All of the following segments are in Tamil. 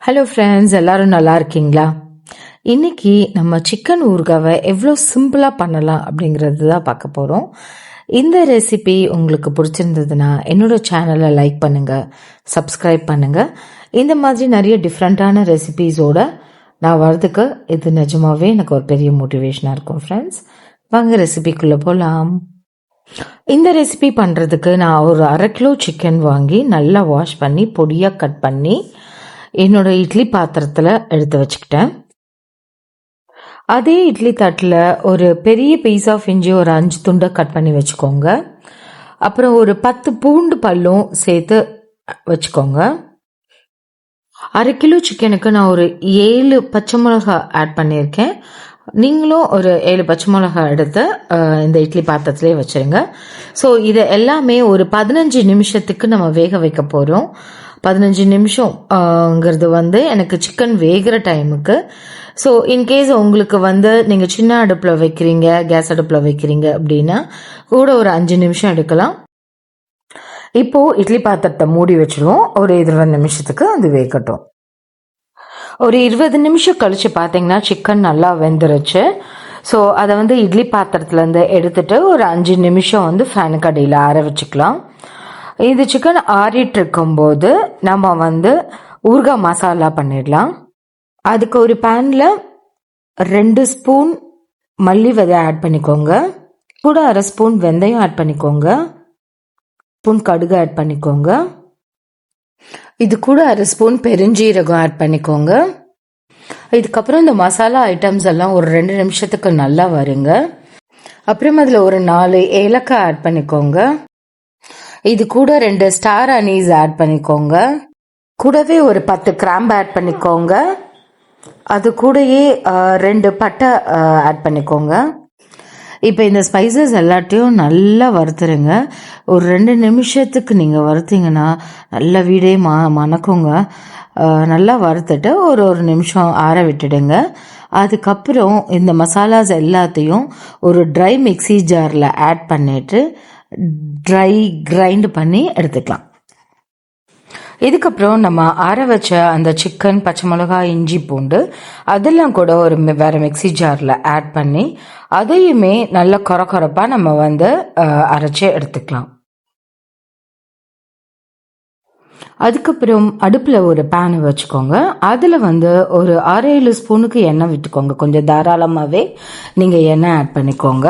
ஹலோ ஃப்ரெண்ட்ஸ், எல்லாரும் நல்லா இருக்கீங்களா? இன்னைக்கு நம்ம சிக்கன் ஊறுகாவை எவ்வளோ சிம்பிளாக பண்ணலாம் அப்படிங்கிறது தான் பார்க்க போகிறோம். இந்த ரெசிபி உங்களுக்கு பிடிச்சிருந்ததுன்னா என்னோட சேனலை லைக் பண்ணுங்கள், சப்ஸ்கிரைப் பண்ணுங்கள். இந்த மாதிரி நிறைய டிஃப்ரெண்ட்டான ரெசிபீஸோட நான் வர்றதுக்கு இது நிஜமாவே எனக்கு ஒரு பெரிய மோட்டிவேஷனாக இருக்கும். ஃப்ரெண்ட்ஸ், வாங்க ரெசிபிக்குள்ளே போகலாம். இந்த ரெசிபி பண்ணுறதுக்கு நான் ஒரு 1/2 கிலோ சிக்கன் வாங்கி நல்லா வாஷ் பண்ணி பொடியாக கட் பண்ணி என்னோட இட்லி பாத்திரத்தில் எடுத்து வச்சுக்கிட்டேன். அதே இட்லி தட்டில் ஒரு பெரிய பீஸ் ஆஃப் இஞ்சி ஒரு 5 துண்டை கட் பண்ணி வச்சுக்கோங்க. அப்புறம் ஒரு 10 பூண்டு பல்லும் சேர்த்து வச்சுக்கோங்க. 1/2 கிலோ சிக்கனுக்கு நான் ஒரு 7 பச்சை மிளகா ஆட் பண்ணியிருக்கேன். நீங்களும் ஒரு 7 பச்சை மிளகா எடுத்து இந்த இட்லி பாத்திரத்திலே வச்சுருங்க. ஸோ இதை எல்லாமே ஒரு 15 நிமிஷத்துக்கு நம்ம வேக வைக்க போகிறோம். 15 நிமிஷம்ங்கிறது எனக்கு சிக்கன் வேகிற டைமுக்கு. ஸோ இன்கேஸ் உங்களுக்கு நீங்கள் சின்ன அடுப்பில் வைக்கிறீங்க, கேஸ் அடுப்பில் வைக்கிறீங்க அப்படின்னா கூட ஒரு 5 நிமிஷம் எடுக்கலாம். இப்போது இட்லி பாத்திரத்தை மூடி வச்சுருவோம். ஒரு 20 நிமிஷத்துக்கு அது வேகட்டும். ஒரு 20 நிமிஷம் கழித்து பார்த்தீங்கன்னா சிக்கன் நல்லா வெந்துருச்சு. ஸோ அதை இட்லி பாத்திரத்துலேருந்து எடுத்துட்டு ஒரு 5 நிமிஷம் ஃபேனுக்கு அடியில் ஆற வச்சுக்கலாம். இது சிக்கன் ஆறிட்டு இருக்கும்போது நம்ம ஊறுகாய் மசாலா பண்ணிடலாம். அதுக்கு ஒரு பேனில் 2 ஸ்பூன் மல்லி விதை ஆட் பண்ணிக்கோங்க. கூட 1/2 ஸ்பூன் வெந்தயம் ஆட் பண்ணிக்கோங்க. ஸ்பூன் கடுகு ஆட் பண்ணிக்கோங்க. இது கூட 1/2 ஸ்பூன் பெருஞ்சீரகம் ஆட் பண்ணிக்கோங்க. இதுக்கப்புறம் இந்த மசாலா ஐட்டம்ஸ் எல்லாம் ஒரு 2 நிமிஷத்துக்கு நல்லா வருங்க. அப்புறம் அதில் ஒரு 4 ஏலக்காய் ஆட் பண்ணிக்கோங்க. இது கூட 2 ஸ்டார் அனீஸ் ஆட் பண்ணிக்கோங்க. கூடவே ஒரு 10 கிராம்பு ஆட் பண்ணிக்கோங்க. அது கூடயே 2 பட்டை ஆட் பண்ணிக்கோங்க. இப்போ இந்த ஸ்பைசஸ் எல்லாத்தையும் நல்லா வறுத்துருங்க. ஒரு 2 நிமிஷத்துக்கு நீங்கள் வறுத்தீங்கன்னா நல்லா வீடே மணக்குங்க. நல்லா வறுத்துட்டு ஒரு நிமிஷம் ஆற விட்டுடுங்க. அதுக்கப்புறம் இந்த மசாலாஸ் எல்லாத்தையும் ஒரு ட்ரை மிக்சி ஜாரில் ஆட் பண்ணிட்டு ட்ரை கிரைண்ட் பண்ணி எடுத்துக்கலாம். இதுக்கப்புறம் நம்ம ஆற வச்ச அந்த சிக்கன், பச்சை மிளகாய், இஞ்சி, பூண்டு அதெல்லாம் கூட ஒரு வேற மிக்சி ஜாரில் ஆட் பண்ணி அதையுமே நல்ல கொரப்பாக நம்ம அரைச்சி எடுத்துக்கலாம். அதுக்கப்புறம் அடுப்பில் ஒரு பேனை வச்சுக்கோங்க. அதில் ஒரு 6-7 ஸ்பூனுக்கு எண்ணெய் விட்டுக்கோங்க. கொஞ்சம் தாராளமாகவே நீங்கள் எண்ணெய் ஆட் பண்ணிக்கோங்க.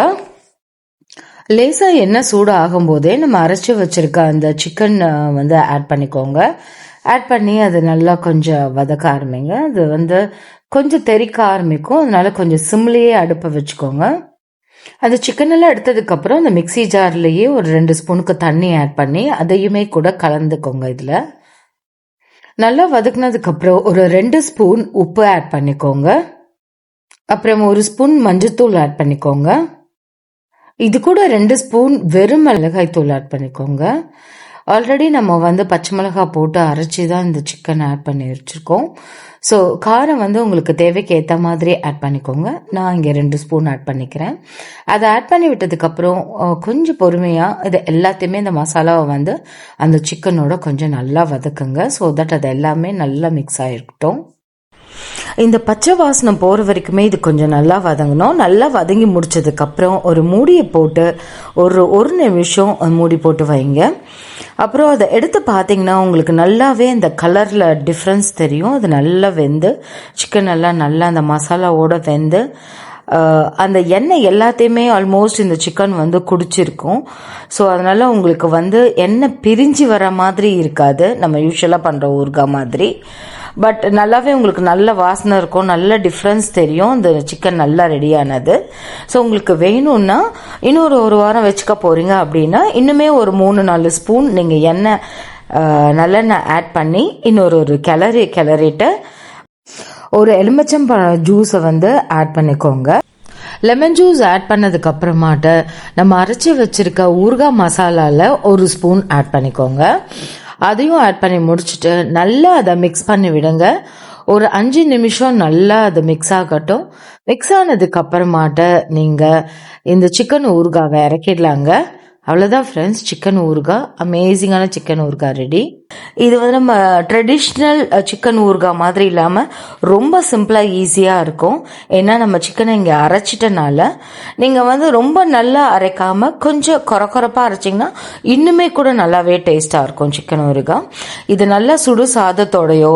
லேசாக எண்ணெய் சூடு ஆகும்போதே நம்ம அரைச்சி வச்சுருக்க அந்த சிக்கன் ஆட் பண்ணிக்கோங்க. ஆட் பண்ணி அது நல்லா கொஞ்சம் வதக்க ஆரம்பிங்க. அது கொஞ்சம் தெறிக்க ஆரம்பிக்கும். அதனால கொஞ்சம் சிம்லேயே அடுப்பை வச்சுக்கோங்க. அந்த சிக்கன் எல்லாம் எடுத்ததுக்கப்புறம் அந்த மிக்சி ஜார்லேயே ஒரு 2 ஸ்பூனுக்கு தண்ணி ஆட் பண்ணி அதையுமே கூட கலந்துக்கோங்க. இதில் நல்லா வதக்குனதுக்கப்புறம் ஒரு 2 ஸ்பூன் உப்பு ஆட் பண்ணிக்கோங்க. அப்புறம் 1 ஸ்பூன் மஞ்சத்தூள் ஆட் பண்ணிக்கோங்க. இது கூட 2 ஸ்பூன் வெறும் மிளகாய் தூள் ஆட் பண்ணிக்கோங்க. ஆல்ரெடி நம்ம பச்சை மிளகாய் போட்டு அரைச்சி தான் இந்த சிக்கன் ஆட் பண்ணி வச்சுருக்கோம். ஸோ காரம் உங்களுக்கு தேவைக்கு ஏற்ற மாதிரி ஆட் பண்ணிக்கோங்க. நான் இங்கே 2 ஸ்பூன் ஆட் பண்ணிக்கிறேன். அதை ஆட் பண்ணி விட்டதுக்கப்புறம் கொஞ்சம் பொறுமையாக இது எல்லாத்தையுமே இந்த மசாலாவை அந்த சிக்கனோட கொஞ்சம் நல்லா வதக்குங்க. ஸோ தட் அது எல்லாமே நல்லா மிக்ஸ் ஆகிருக்கட்டும். இந்த பச்சை வாசனை போகிற வரைக்குமே இது கொஞ்சம் நல்லா வதங்கணும். நல்லா வதங்கி முடிச்சதுக்கப்புறம் ஒரு மூடியை போட்டு ஒரு நிமிஷம் மூடி போட்டு வைங்க. அப்புறம் அதை எடுத்து பார்த்தீங்கன்னா உங்களுக்கு நல்லாவே இந்த கலரில் டிஃப்ரென்ஸ் தெரியும். அது நல்லா வெந்து சிக்கன் எல்லாம் நல்லா அந்த மசாலாவோட வெந்து அந்த எண்ணெய் எல்லாத்தையுமே ஆல்மோஸ்ட் இந்த சிக்கன் குடிச்சிருக்கும். ஸோ அதனால் உங்களுக்கு எண்ணெய் பிரிஞ்சு வர மாதிரி இருக்காது, நம்ம யூஸ்வலாக பண்ணுற ஊறுகாய் மாதிரி. பட் நல்லாவே உங்களுக்கு நல்ல வாசனை இருக்கும், நல்ல டிஃப்ரென்ஸ் தெரியும். இந்த சிக்கன் நல்லா ரெடியானது. ஸோ உங்களுக்கு வேணும்னா இன்னொரு 1 வாரம் வச்சுக்க போகிறீங்க அப்படின்னா இன்னுமே ஒரு 3-4 ஸ்பூன் நீங்கள் எண்ணெய் நல்லெண்ணெய் ஆட் பண்ணி இன்னொரு கிளறிட்டு ஒரு எலுமிச்சம்பழம் ஜூஸை ஆட் பண்ணிக்கோங்க. லெமன் ஜூஸ் ஆட் பண்ணதுக்கு அப்புறமாட்ட நம்ம அரைச்சி வச்சிருக்க ஊறுகாய் மசாலாவில் 1 ஸ்பூன் ஆட் பண்ணிக்கோங்க. அதையும் ஆட் பண்ணி முடிச்சுட்டு நல்லா அதை மிக்ஸ் பண்ணி விடுங்க. ஒரு 5 நிமிஷம் நல்லா அது மிக்ஸ் ஆகட்டும். மிக்ஸ் ஆனதுக்கு அப்புறமாட்ட நீங்கள் இந்த சிக்கன் ஊறுகாவை இறக்கிடலாங்க. அவ்வளோதான் ஃப்ரெண்ட்ஸ், சிக்கன் ஊறுகாய், அமேசிங்கான சிக்கன் ஊறுகாய் ரெடி. இது வந்து நம்ம ட்ரெடிஷ்னல் சிக்கன் ஊறுகாய் மாதிரி இல்லாமல் ரொம்ப சிம்பிளாக ஈஸியாக இருக்கும். ஏன்னா நம்ம சிக்கனை இங்கே அரைச்சிட்டனால நீங்கள் வந்து ரொம்ப நல்லா அரைக்காமல் கொஞ்சம் கொரப்பாக அரைச்சிங்கன்னா இன்னுமே கூட நல்லாவே டேஸ்ட்டாக இருக்கும் சிக்கன் ஊறுகாய். இது நல்லா சுடு சாதத்தோடையோ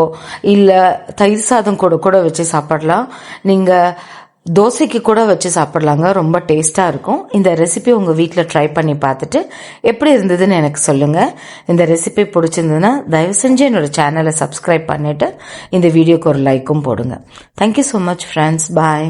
இல்லை தயிர் சாதம் கூட வச்சு சாப்பிடலாம். நீங்கள் தோசைக்கு கூட வச்சு சாப்பிடலாங்க, ரொம்ப டேஸ்ட்டாக இருக்கும். இந்த ரெசிபி உங்கள் வீட்டில் ட்ரை பண்ணி பார்த்துட்டு எப்படி இருந்ததுன்னு எனக்கு சொல்லுங்கள். இந்த ரெசிபி பிடிச்சிருந்ததுன்னா தயவு செஞ்சு என்னோட சேனலை சப்ஸ்கிரைப் பண்ணிவிட்டு இந்த வீடியோக்கு ஒரு லைக்கும் போடுங்க. தேங்க்யூ ஸோ மச் ஃப்ரெண்ட்ஸ், பாய்.